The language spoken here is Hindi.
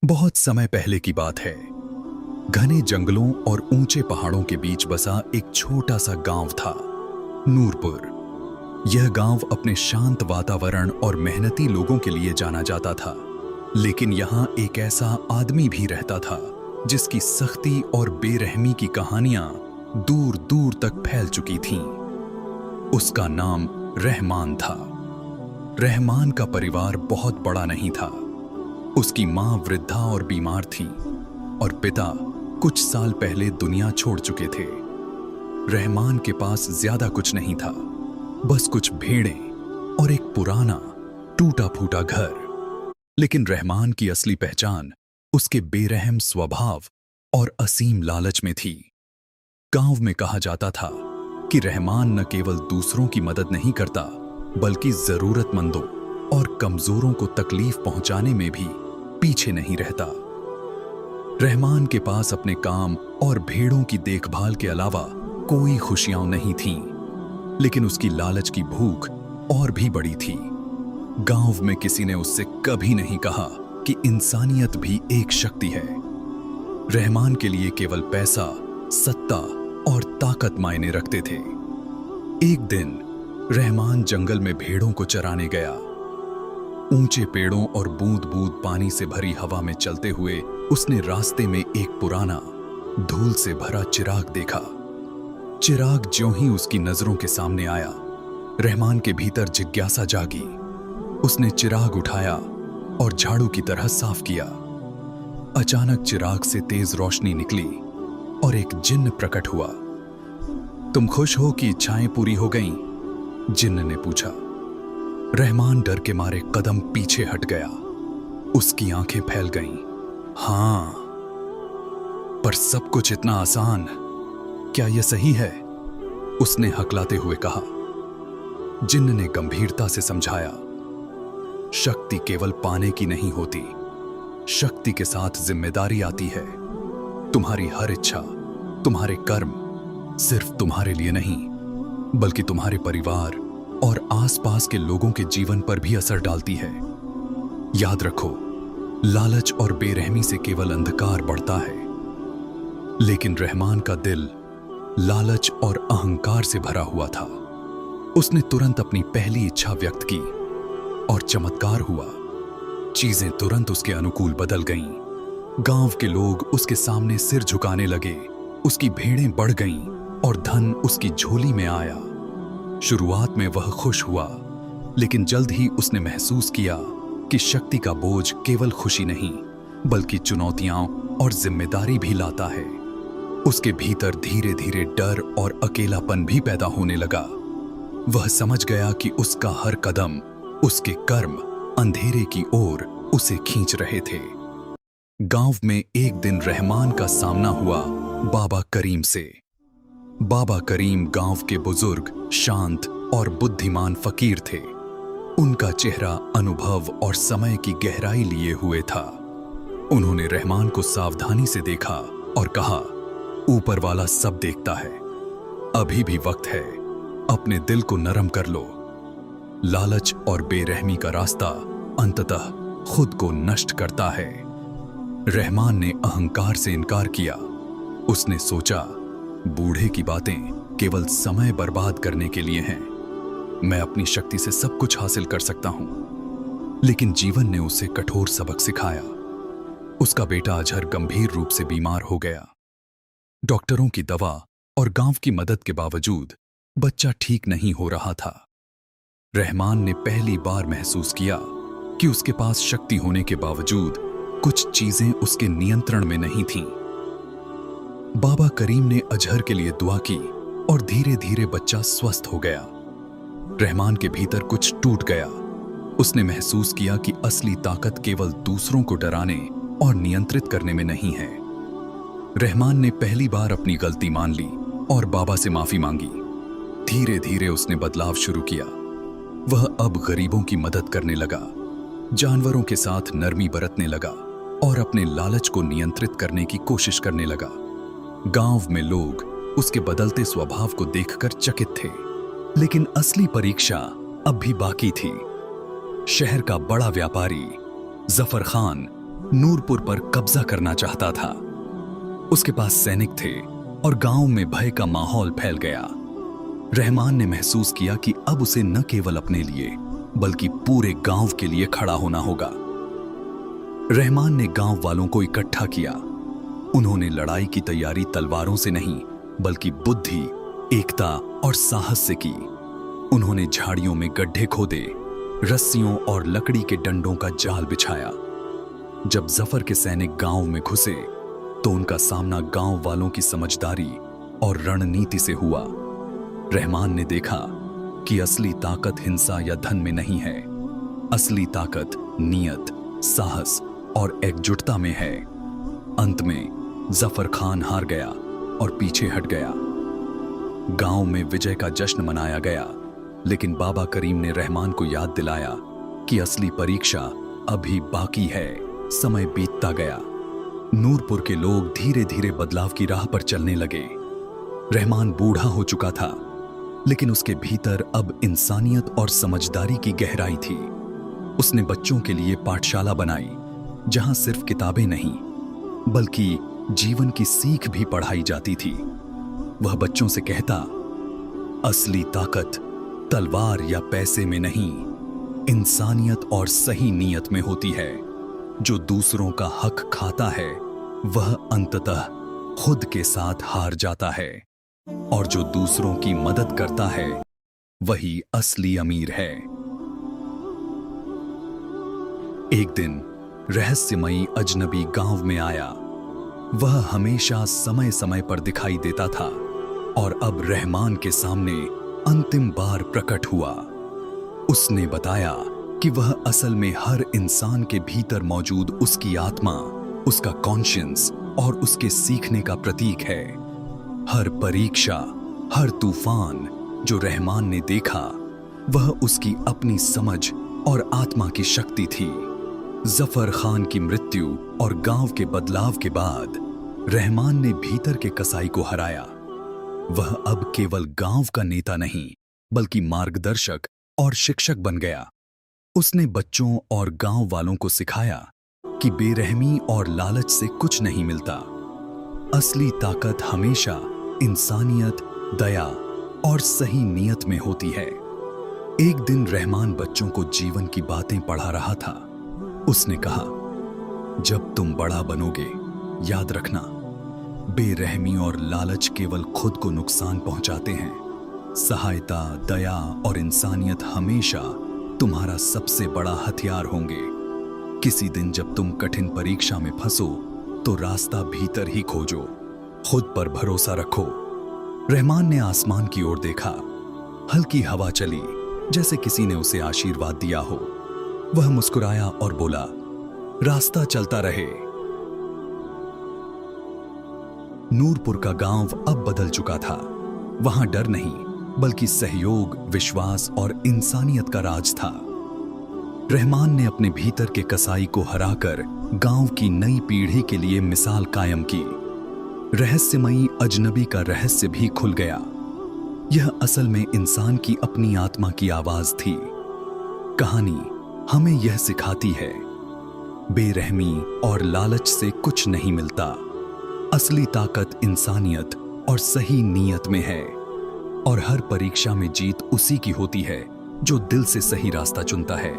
बहुत समय पहले की बात है। घने जंगलों और ऊंचे पहाड़ों के बीच बसा एक छोटा सा गांव था, नूरपुर। यह गांव अपने शांत वातावरण और मेहनती लोगों के लिए जाना जाता था। लेकिन यहाँ एक ऐसा आदमी भी रहता था जिसकी सख्ती और बेरहमी की कहानियां दूर दूर तक फैल चुकी थीं। उसका नाम रहमान था। रहमान का परिवार बहुत बड़ा नहीं था। उसकी मां वृद्धा और बीमार थी और पिता कुछ साल पहले दुनिया छोड़ चुके थे। रहमान के पास ज्यादा कुछ नहीं था, बस कुछ भेड़ें और एक पुराना टूटा फूटा घर। लेकिन रहमान की असली पहचान उसके बेरहम स्वभाव और असीम लालच में थी। गांव में कहा जाता था कि रहमान न केवल दूसरों की मदद नहीं करता, बल्कि जरूरतमंदों और कमजोरों को तकलीफ पहुंचाने में भी पीछे नहीं रहता। रहमान के पास अपने काम और भेड़ों की देखभाल के अलावा कोई खुशियां नहीं थीं, लेकिन उसकी लालच की भूख और भी बड़ी थी। गांव में किसी ने उससे कभी नहीं कहा कि इंसानियत भी एक शक्ति है। रहमान के लिए केवल पैसा, सत्ता और ताकत मायने रखते थे। एक दिन रहमान जंगल में भेड़ों को चराने गया। ऊंचे पेड़ों और बूंद बूंद पानी से भरी हवा में चलते हुए उसने रास्ते में एक पुराना, धूल से भरा चिराग देखा। चिराग ज्यों ही उसकी नजरों के सामने आया, रहमान के भीतर जिज्ञासा जागी। उसने चिराग उठाया और झाड़ू की तरह साफ किया। अचानक चिराग से तेज रोशनी निकली और एक जिन्न प्रकट हुआ। तुम खुश हो कि इच्छाएं पूरी हो गईं? जिन्न ने पूछा। रहमान डर के मारे कदम पीछे हट गया। उसकी आंखें फैल गईं। हां, पर सब कुछ इतना आसान, क्या यह सही है? उसने हकलाते हुए कहा। जिन्न ने गंभीरता से समझाया, शक्ति केवल पाने की नहीं होती, शक्ति के साथ जिम्मेदारी आती है। तुम्हारी हर इच्छा, तुम्हारे कर्म सिर्फ तुम्हारे लिए नहीं, बल्कि तुम्हारे परिवार और आसपास के लोगों के जीवन पर भी असर डालती है। याद रखो, लालच और बेरहमी से केवल अंधकार बढ़ता है। लेकिन रहमान का दिल लालच और अहंकार से भरा हुआ था। उसने तुरंत अपनी पहली इच्छा व्यक्त की और चमत्कार हुआ। चीजें तुरंत उसके अनुकूल बदल गईं। गांव के लोग उसके सामने सिर झुकाने लगे। उसकी भेड़ें बढ़ गईं और धन उसकी झोली में आया। शुरुआत में वह खुश हुआ, लेकिन जल्द ही उसने महसूस किया कि शक्ति का बोझ केवल खुशी नहीं, बल्कि चुनौतियां और जिम्मेदारी भी लाता है। उसके भीतर धीरे धीरे डर और अकेलापन भी पैदा होने लगा। वह समझ गया कि उसका हर कदम, उसके कर्म अंधेरे की ओर उसे खींच रहे थे। गांव में एक दिन रहमान का सामना हुआ बाबा करीम से। बाबा करीम गांव के बुजुर्ग, शांत और बुद्धिमान फकीर थे। उनका चेहरा अनुभव और समय की गहराई लिए हुए था। उन्होंने रहमान को सावधानी से देखा और कहा, ऊपर वाला सब देखता है, अभी भी वक्त है, अपने दिल को नरम कर लो। लालच और बेरहमी का रास्ता अंततः खुद को नष्ट करता है। रहमान ने अहंकार से इनकार किया। उसने सोचा, बूढ़े की बातें केवल समय बर्बाद करने के लिए हैं। मैं अपनी शक्ति से सब कुछ हासिल कर सकता हूं। लेकिन जीवन ने उसे कठोर सबक सिखाया। उसका बेटा अजहर गंभीर रूप से बीमार हो गया। डॉक्टरों की दवा और गांव की मदद के बावजूद बच्चा ठीक नहीं हो रहा था। रहमान ने पहली बार महसूस किया कि उसके पास शक्ति होने के बावजूद कुछ चीजें उसके नियंत्रण में नहीं थीं। बाबा करीम ने अजहर के लिए दुआ की और धीरे धीरे बच्चा स्वस्थ हो गया। रहमान के भीतर कुछ टूट गया। उसने महसूस किया कि असली ताकत केवल दूसरों को डराने और नियंत्रित करने में नहीं है। रहमान ने पहली बार अपनी गलती मान ली और बाबा से माफी मांगी। धीरे धीरे उसने बदलाव शुरू किया। वह अब गरीबों की मदद करने लगा, जानवरों के साथ नरमी बरतने लगा और अपने लालच को नियंत्रित करने की कोशिश करने लगा। गांव में लोग उसके बदलते स्वभाव को देखकर चकित थे, लेकिन असली परीक्षा अब भी बाकी थी। शहर का बड़ा व्यापारी जफर खान नूरपुर पर कब्जा करना चाहता था। उसके पास सैनिक थे और गांव में भय का माहौल फैल गया। रहमान ने महसूस किया कि अब उसे न केवल अपने लिए बल्कि पूरे गांव के लिए खड़ा होना होगा। रहमान ने गांव वालों को इकट्ठा किया। उन्होंने लड़ाई की तैयारी तलवारों से नहीं बल्कि बुद्धि, एकता और साहस से की। उन्होंने झाड़ियों में गड्ढे खोदे, रस्सियों और लकड़ी के डंडों का जाल बिछाया। जब जफर के सैनिक गांव में घुसे तो उनका सामना गांव वालों की समझदारी और रणनीति से हुआ। रहमान ने देखा कि असली ताकत हिंसा या धन में नहीं है। असली ताकत नियत, साहस और एकजुटता में है। अंत में जफर खान हार गया और पीछे हट गया। गांव में विजय का जश्न मनाया गया, लेकिन बाबा करीम ने रहमान को याद दिलाया कि असली परीक्षा अभी बाकी है। समय बीतता गया। नूरपुर के लोग धीरे धीरे बदलाव की राह पर चलने लगे। रहमान बूढ़ा हो चुका था, लेकिन उसके भीतर अब इंसानियत और समझदारी की गहराई थी। उसने बच्चों के लिए पाठशाला बनाई, जहां सिर्फ किताबें नहीं बल्कि जीवन की सीख भी पढ़ाई जाती थी। वह बच्चों से कहता, असली ताकत तलवार या पैसे में नहीं, इंसानियत और सही नीयत में होती है। जो दूसरों का हक खाता है वह अंततः खुद के साथ हार जाता है, और जो दूसरों की मदद करता है वही असली अमीर है। एक दिन रहस्यमयी अजनबी गांव में आया। वह हमेशा समय समय पर दिखाई देता था और अब रहमान के सामने अंतिम बार प्रकट हुआ। उसने बताया कि वह असल में हर इंसान के भीतर मौजूद उसकी आत्मा, उसका कॉन्शियंस और उसके सीखने का प्रतीक है। हर परीक्षा, हर तूफान जो रहमान ने देखा वह उसकी अपनी समझ और आत्मा की शक्ति थी। जफर खान की मृत्यु और गांव के बदलाव के बाद रहमान ने भीतर के कसाई को हराया। वह अब केवल गांव का नेता नहीं बल्कि मार्गदर्शक और शिक्षक बन गया। उसने बच्चों और गांव वालों को सिखाया कि बेरहमी और लालच से कुछ नहीं मिलता। असली ताकत हमेशा इंसानियत, दया और सही नियत में होती है। एक दिन रहमान बच्चों को जीवन की बातें पढ़ा रहा था। उसने कहा, जब तुम बड़ा बनोगे याद रखना, बेरहमी और लालच केवल खुद को नुकसान पहुंचाते हैं। सहायता, दया और इंसानियत हमेशा तुम्हारा सबसे बड़ा हथियार होंगे। किसी दिन जब तुम कठिन परीक्षा में फंसो तो रास्ता भीतर ही खोजो। खुद पर भरोसा रखो। रहमान ने आसमान की ओर देखा। हल्की हवा चली, जैसे किसी ने उसे आशीर्वाद दिया हो। वह मुस्कुराया और बोला, रास्ता चलता रहे। नूरपुर का गांव अब बदल चुका था। वहां डर नहीं बल्कि सहयोग, विश्वास और इंसानियत का राज था। रहमान ने अपने भीतर के कसाई को हराकर गांव की नई पीढ़ी के लिए मिसाल कायम की। रहस्यमयी अजनबी का रहस्य भी खुल गया। यह असल में इंसान की अपनी आत्मा की आवाज थी। कहानी हमें यह सिखाती है, बेरहमी और लालच से कुछ नहीं मिलता। असली ताकत इंसानियत और सही नीयत में है, और हर परीक्षा में जीत उसी की होती है जो दिल से सही रास्ता चुनता है।